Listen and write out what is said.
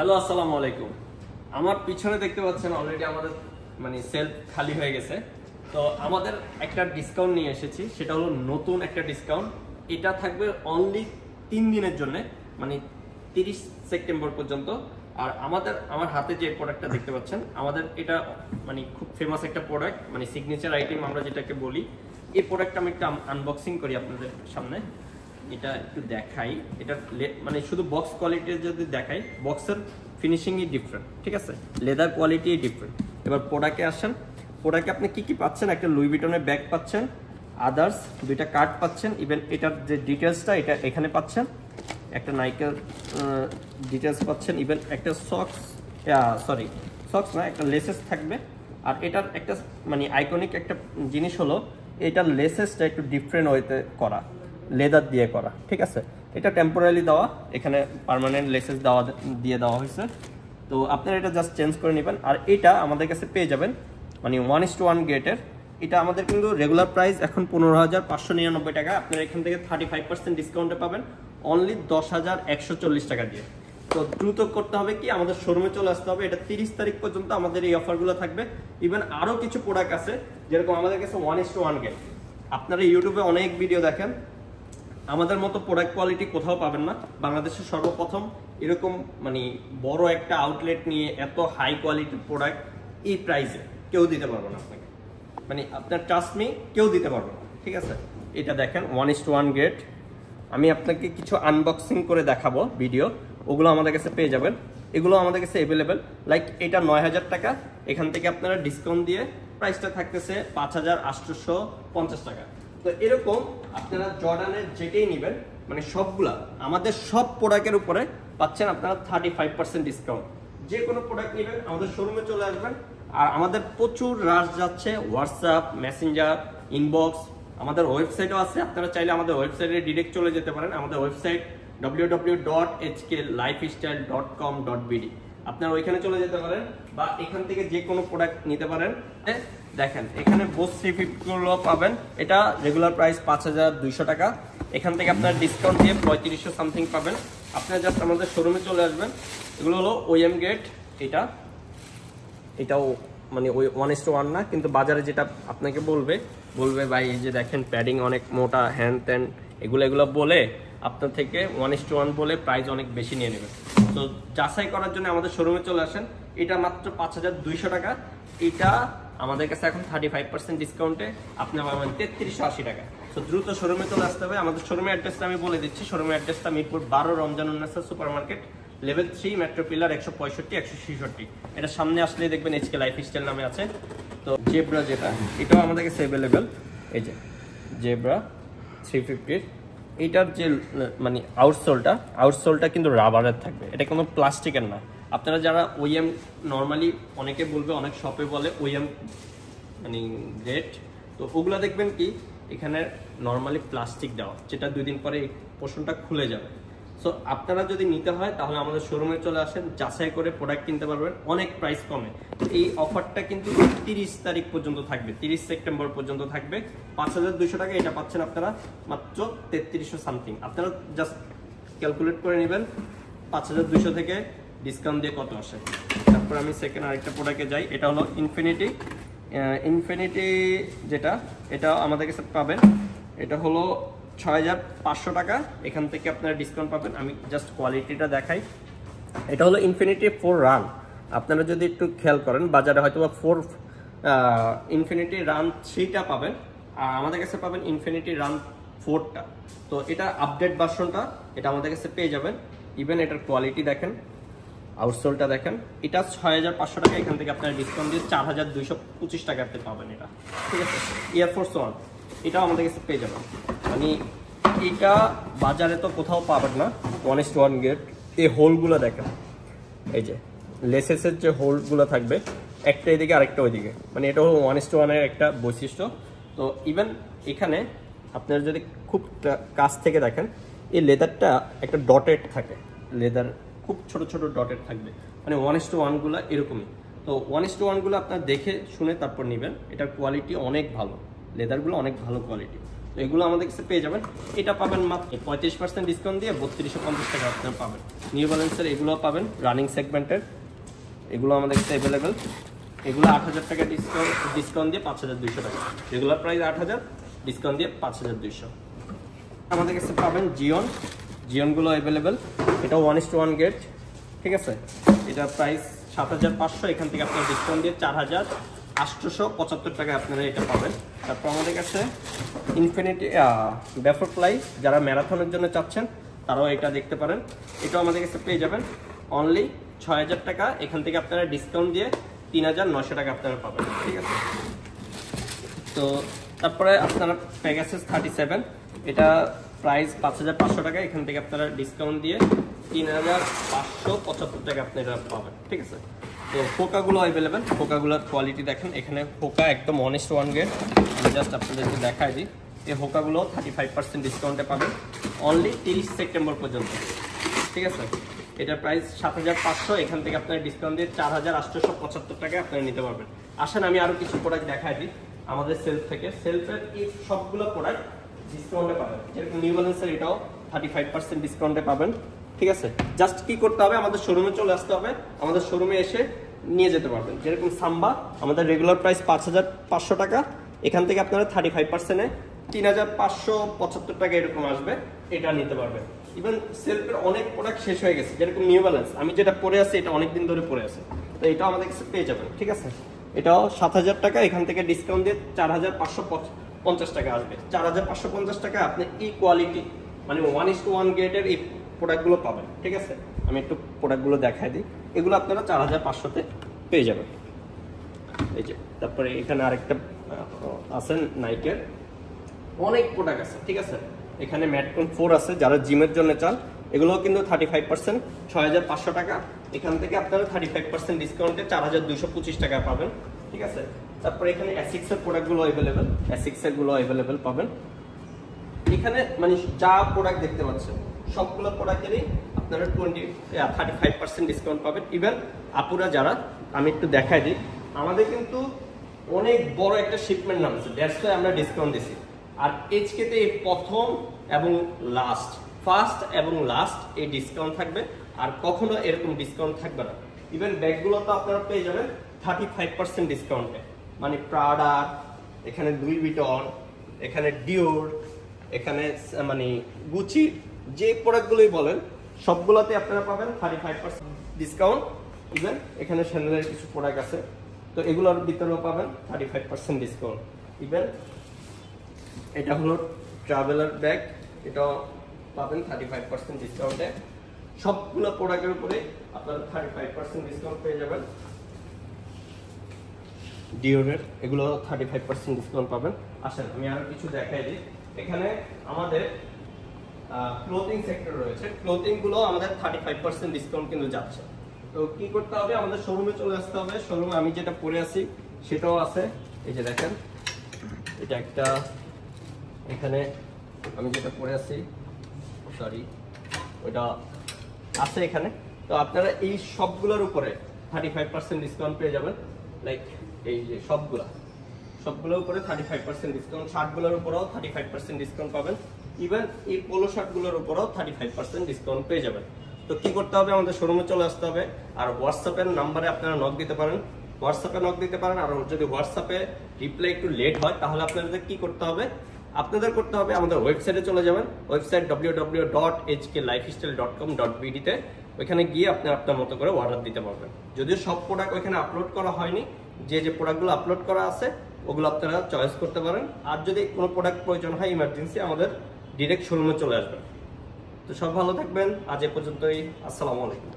Hello, আসসালামু আলাইকুম। আমার পিছনে দেখতে পাচ্ছেন অলরেডি আমাদের সেলফ খালি হয়ে গেছে। তো আমাদের একটা ডিসকাউন্ট নিয়ে এসেছি, সেটা হলো নতুন একটা ডিসকাউন্ট। এটা থাকবে অনলি 3 দিনের জন্য, 30 সেপ্টেম্বর পর্যন্ত। আর আমার হাতে যে প্রোডাক্টটা দেখতে পাচ্ছেন, আমাদের এটা খুব ফেমাস একটা প্রোডাক্ট, সিগনেচার আইটেম আমরা যেটাকে বলি। এই প্রোডাক্টটা আমি একটা আনবক্সিং করি আপনাদের সামনে। এটা একটু দেখাই। এটা শুধু বক্স কোয়ালিটি যদি দেখাই, বক্সের ফিনিশিংই ডিফারেন্ট, ঠিক আছে, লেদার কোয়ালিটি ডিফারেন্ট। এবার প্রোডাক্টে আসেন। প্রোডাক্টে আপনি কি পাচ্ছেন? একটা লুই ভিটনের ব্যাগ পাচ্ছেন, আদার্স 2টা কার্ড পাচ্ছেন, ইভেন এটার যে ডিটেলসটা এটা এখানে পাচ্ছেন, একটা নাইকের ডিটেলস পাচ্ছেন, ইভেন একটা সক্স না, একটা লেসেস থাকবে। আর এটার একটা আইকনিক একটা জিনিস হলো, এটার লেসেসটা একটু ডিফারেন্ট ওয়েতে করা, লেদার দিয়ে করা, ঠিক আছে। এটা টেম্পোরারি দেওয়া, এখানে পার্মানেন্ট লেসেস দিয়ে দেওয়া হয়েছে। তো আপনারা এটা জাস্ট চেঞ্জ করে নেবেন। আর এটা আমাদের কাছে পেয়ে যাবেন 1:1 গ্রেডের। এটা আমাদের কিন্তু রেগুলার প্রাইস এখন 15,599 টাকা। আপনারা এখান থেকে 35% ডিসকাউন্টে পাবেন অনলি 10,140 টাকা দিয়ে। তো দ্রুত করতে হবে কি, আমাদের শোরুমে চলে আসতে হবে। এটা 30 তারিখ পর্যন্ত আমাদের এই অফারগুলো থাকবে। ইভেন আরও কিছু প্রোডাক্ট আছে, যেরকম আমাদের কাছে 1:1 গ্রেড। আপনারা ইউটিউবে অনেক ভিডিও দেখেন, আমাদের মতো প্রোডাক্ট কোয়ালিটি কোথাও পাবেন না। বাংলাদেশের সর্বপ্রথম এরকম বড় একটা আউটলেট নিয়ে এত হাই কোয়ালিটির প্রোডাক্ট এই প্রাইসে কেউ দিতে পারবে না আপনাকে। আপনার ট্রাস্ট মি, কেউ দিতে পারবে না, ঠিক আছে। এটা দেখেন 1:1 গ্রেড। আমি আপনাকে কিছু আনবক্সিং করে দেখাবো ভিডিও, ওগুলো আমাদের কাছে পেয়ে যাবেন। এগুলো আমাদের কাছে অ্যাভেলেবেল। লাইক এটা 9,000 টাকা, এখান থেকে আপনারা ডিসকাউন্ট দিয়ে প্রাইসটা থাকতেছে 5,850 টাকা। তো এরকম আপনারা জর্ডানের যেটাই নেবেন, সবগুলা আমাদের সব প্রোডাক্টের উপরে পাচ্ছেন আপনারা 35% ডিসকাউন্ট। যে কোনো প্রোডাক্ট নেবেন আমাদের শোরুমে চলে আসবেন। আর আমাদের প্রচুর রাশ যাচ্ছে হোয়াটসঅ্যাপ, মেসেঞ্জার, ইনবক্স। আমাদের ওয়েবসাইটও আছে, আপনারা চাইলে আমাদের ওয়েবসাইটে ডিরেক্ট চলে যেতে পারেন। আমাদের ওয়েবসাইট www.hklifestyle.com.bd। আপনারা ওইখানে চলে যেতে পারেন, বা এখান থেকে যে কোনো প্রোডাক্ট নিতে পারেন। দেখেন এখানে বোস 350 গুলো পাবেন। এটা রেগুলার প্রাইস 5,200 টাকা, এখান থেকে আপনার ডিসকাউন্ট দিয়ে 3500 সামথিং পাবেন। আপনারা জাস্ট আমাদের শোরুমে চলে আসবেন। এগুলো হলো ওএম গেট। এটাও ওই 1:1 না, কিন্তু বাজারে যেটা আপনাকে বলবে ভাই এই যে দেখেন প্যাডিং অনেক মোটা, হ্যান্ড ত্যান, এগুলো বলে আপনার থেকে 1:1 বলে প্রাইস অনেক বেশি নিয়ে নেবেন। তো যাচাই করার জন্য আমাদের শোরুমে চলে আসেন। এটা মাত্র 5,200 টাকা। এটা আমাদের কাছে এখন 35% ডিসকাউন্টে আপনি পাবেন 3,380 টাকা। তো দ্রুত শোরুমে চলে আসতে হবে। আমাদের শোরুমের অ্যাড্রেসটা আমি বলে দিচ্ছি। শোরুমের অ্যাড্রেসটা Mirpur 12 Ramzan Unnasa super market, level 3, metro pillar 165-166। এটা সামনে আসলে দেখবেন HK লাইফস্টাইল নামে আছে। তো জেব্রা যেটা, এটাও আমাদের কাছে অ্যাভেলেবেল। এই যে জেব্রা 350, এটার যে আউটসোলটা কিন্তু রাবারের থাকবে, এটা কোনো প্লাস্টিকের না। আপনারা যারা ওএম নর্মালি অনেকে বলবে, অনেক শপে বলে ওএম গ্রেড, তো ওগুলো দেখবেন কি এখানে নর্মালি প্লাস্টিক দেওয়া, যেটা 2 দিন পরে এই পোর্শনটা খুলে যাবে। সো আপনারা যদি নিতে হয় তাহলে আমাদের শোরুমে চলে আসেন, যাচাই করে প্রোডাক্ট কিনতে পারবেন অনেক প্রাইস কমে। এই অফারটা কিন্তু 30 তারিখ পর্যন্ত থাকবে, 30 সেপ্টেম্বর পর্যন্ত থাকবে। 5,200 টাকা এটা পাচ্ছেন আপনারা মাত্র 3300 সামথিং। আপনারা জাস্ট ক্যালকুলেট করে নেবেন 5,200 থেকে ডিসকাউন্ট দিয়ে কত আসে। তারপর আমি সেকেন্ড আরেকটা প্রোডাক্টে যাই। এটা হলো ইনফিনিটি যেটা, এটা আমাদের কাছে পাবেন। এটা হলো 6,500 টাকা, এখান থেকে আপনারা ডিসকাউন্ট পাবেন। আমি জাস্ট কোয়ালিটিটা দেখাই। এটা হলো ইনফিনিটি 4 রান। আপনারা যদি একটু খেয়াল করেন, বাজারে হয়তো বা ইনফিনিটি রান 3টা পাবেন, আর আমাদের কাছে পাবেন ইনফিনিটি রান 4টা। তো এটা আপডেট ভার্সনটা, এটা আমাদের কাছে পেয়ে যাবেন। ইভেন এটার কোয়ালিটি দেখেন, আউটসোলটা দেখেন। এটা 6,500 টাকা, এখান থেকে আপনারা ডিসকাউন্ট দিয়ে 4,225 টাকাতে পাবেন এটা, ঠিক আছে। এয়ারফোর্স 1, এটাও আমাদের কাছে পেয়ে যাবেন। এটা বাজারে তো কোথাও পাবেন না 1:1 গ্রেড। এই হোলগুলো দেখেন, এই যে লেসেসের যে হোলগুলো থাকবে, একটা এদিকে আরেকটা ওইদিকে, এটা হলো 1:1 এর একটা বৈশিষ্ট্য। তো ইভেন এখানে আপনারা যদি খুব কাছ থেকে দেখেন, এই লেদারটা একটা ডটেড থাকে, লেদার খুব ছোট ছোট ডটেড থাকবে, 1:1 গুলো এরকমই। তো 1:1 গুলো আপনার দেখে শুনে তারপর নেবেন। এটার কোয়ালিটি অনেক ভালো, লেদারগুলো অনেক ভালো কোয়ালিটি। তো এগুলো আমাদের কাছে পেয়ে যাবেন। এটা পাবেন মাত্র 35% ডিসকাউন্ট দিয়ে 3250 টাকা আপনারা পাবেন। নিউ ব্যালেন্সের এগুলো পাবেন রানিং সেগমেন্টের, এগুলো আমাদের কাছে অ্যাভেলেবেল। এগুলো 8000 টাকা ডিসকাউন্ট দিয়ে 5200 টাকা, রেগুলার প্রাইস 8000, ডিসকাউন্ট দিয়ে 5200। আমাদের কাছে পাবেন জিওনগুলো অ্যাভেলেবেল, এটাও 1:1 গেট, ঠিক আছে। এটার প্রাইস 7500, এখান থেকে আপনার ডিসকাউন্ট দিয়ে 4875 টাকা আপনারা এটা পাবেন। তারপর আমাদের কাছে ইনফিনিটি ব্যাফরফ্লাই, যারা ম্যারাথনের জন্য চাচ্ছেন তারাও এটা দেখতে পারেন। এটাও আমাদের কাছে পেয়ে যাবেন অনলি 6000 টাকা, এখান থেকে আপনারা ডিসকাউন্ট দিয়ে 3900 টাকা আপনারা পাবেন, ঠিক আছে। তো তারপরে আপনারা পেগাসাস 37, এটা প্রাইস 5500 টাকা, এখান থেকে আপনারা ডিসকাউন্ট দিয়ে 3575 টাকা আপনারা পাবেন, ঠিক আছে। তো ফোকাগুলো অ্যাভেলেবেল, ফোকাগুলোর কোয়ালিটি দেখেন, এখানে ফোকা একদম 1:1 গেট। আমি জাস্ট আপনাদেরকে দেখাই দিই, এই ফোকাগুলো 35% ডিসকাউন্টে পাবেন অনলি 30 সেপ্টেম্বর পর্যন্ত, ঠিক আছে। এটার প্রাইস 7500, এখান থেকে আপনারা ডিসকাউন্ট দিয়ে 4875 টাকা আপনারা নিতে পারবেন। আসেন আমি আরও কিছু প্রোডাক্ট দেখাই দিই আমাদের সেলফ থেকে। সেলফের এই সবগুলো প্রোডাক্ট ডিসকাউন্টে পাবেন, যেরকম নিউ ব্যালেন্সের এটাও 35% ডিসকাউন্টে পাবেন, ঠিক আছে। জাস্ট কি করতে হবে, আমাদের শোরুমে চলে আসতে হবে, আমাদের শোরুমে এসে নিয়ে যেতে পারবেন। যেরকম সাম্বা আমাদের রেগুলার প্রাইস 5500 টাকা, এখান থেকে আপনারা 35%-এ 3575 টাকা এরকম আসবে, এটা নিতে পারবেন। ইভেন সেলফের অনেক প্রোডাক্ট শেষ হয়ে গেছে, যেরকম নিউ ব্যালেন্স আমি যেটা পরে আছি এটা অনেকদিন ধরে পরে আছে, তো এটাও আমাদের কাছে পেয়ে যাবেন, ঠিক আছে। এটাও 7000 টাকা, এখান থেকে ডিসকাউন্ট দিয়ে 4550 টাকা আসবে। 4550 টাকা আপনি এই কোয়ালিটি মানে 1:1 গেটের এই প্রোডাক্টগুলো পাবেন, ঠিক আছে। আমি একটু প্রোডাক্টগুলো দেখাই দিই, এগুলো আপনারা 4500-তে পেয়ে যাবেন। এই যে তারপরে এখানে আরেকটা আছে নাইকের, অনেক প্রোডাক্ট আছে, ঠিক আছে। এখানে ম্যাটকন 4 আছে, যারা জিমের জন্য চান, এগুলো কিন্তু 35%, 6500 টাকা, এখান থেকে আপনারা 35% ডিসকাউন্টে 4225 টাকা পাবেন, ঠিক আছে। তারপরে এখানে অ্যাসিক্স এর প্রোডাক্টগুলো অ্যাভেলেবেল, অ্যাসিক্স এর গুলো অ্যাভেলেবেল পাবেন। এখানে মানে যা প্রোডাক্ট দেখতে পাচ্ছেন সবগুলো প্রোডাক্টেরই আপনারা 35% ডিসকাউন্ট পাবেন। ইভেন আপুরা যারা, আমি একটু দেখাই দিই, আমাদের কিন্তু অনেক বড় একটা শিপমেন্ট নামছে, দ্যাটস ওয়াই আমরা ডিসকাউন্ট দিছি। আর এইচকেতে এই প্রথম এবং লাস্ট, ফার্স্ট এবং লাস্ট এই ডিসকাউন্ট থাকবে, আর কখনো এরকম ডিসকাউন্ট থাকবে না। ইভেন ব্যাগগুলো তো আপনারা পেয়ে যাবেন 35% ডিসকাউন্টে, মানে প্রাডা, এখানে লুই ভিটন, এখানে ডিওর, এখানে মানে গুচি, যে প্রোডাক্টগুলোই বলেন সবগুলোতে আপনারা পাবেন 35% ডিসকাউন্ট। ইভেন এখানে শ্যানেলের কিছু প্রোডাক্ট আছে, তো এগুলোর ভিতরেও পাবেন 35% ডিসকাউন্ট। ইভেন এটা হলো ট্রাভেলার ব্যাগ, এটাও পাবেন 35% ডিসকাউন্টে। সবগুলো প্রোডাক্টের উপরে আপনারা 35% ডিসকাউন্ট পেয়ে যাবেন। ডিওরের এগুলো 35% ডিসকাউন্ট পাবেন। আসেন আমি আরো কিছু দেখাই দিই। এখানে আমাদের ক্লোথিং সেক্টর রয়েছে, ক্লোথিং গুলো আমাদের 35% ডিসকাউন্ট কিন্তু যাচ্ছে। তো কি করতে হবে, আমাদের শোরুমে চলে আসতে হবে। শোরুমে আমি যেটা পরে আছি সেটাও আছে, এই যে দেখেন, এটা একটা, এখানে আমি যেটা পরে আছি, সরি ওইটা আছে এখানে। তো আপনারা এই সবগুলোর উপরে 35% ডিসকাউন্ট পেয়ে যাবেন। লাইক এই যে সবগুলোর উপরে 35% ডিসকাউন্ট, শার্টগুলোর উপরেও 35% ডিসকাউন্ট পাবেন। ইভেন এই পোলো শার্টগুলোর উপরেও 35% ডিসকাউন্ট পেয়ে যাবেন। তো কি করতে হবে, আমাদের শোরুমে চলে আসতে হবে। আর হোয়াটসঅ্যাপের নাম্বারে আপনারা নক দিতে পারেন, হোয়াটসঅ্যাপে নক দিতে পারেন। আর যদি হোয়াটসঅ্যাপে রিপ্লাই একটু লেট হয় তাহলে আপনাদের কি করতে হবে, আমাদের ওয়েবসাইটে চলে যাবেন। ওয়েবসাইট www.hklifestyle.com.bd তে ওইখানে গিয়ে আপনি আপনার মতো করে অর্ডার দিতে পারবেন। যদিও সব প্রোডাক্ট ওইখানে আপলোড করা হয়নি, যে প্রোডাক্টগুলো আপলোড করা আছে ওগুলো আপনারা চয়েস করতে পারেন। আর যদি কোনো প্রোডাক্ট প্রয়োজন হয় ইমার্জেন্সি, আমাদের ডিরেক্ট শোরুমে চলে আসবেন। তো সব ভালো থাকবেন, আজ এ পর্যন্তই, আসসালামু আলাইকুম।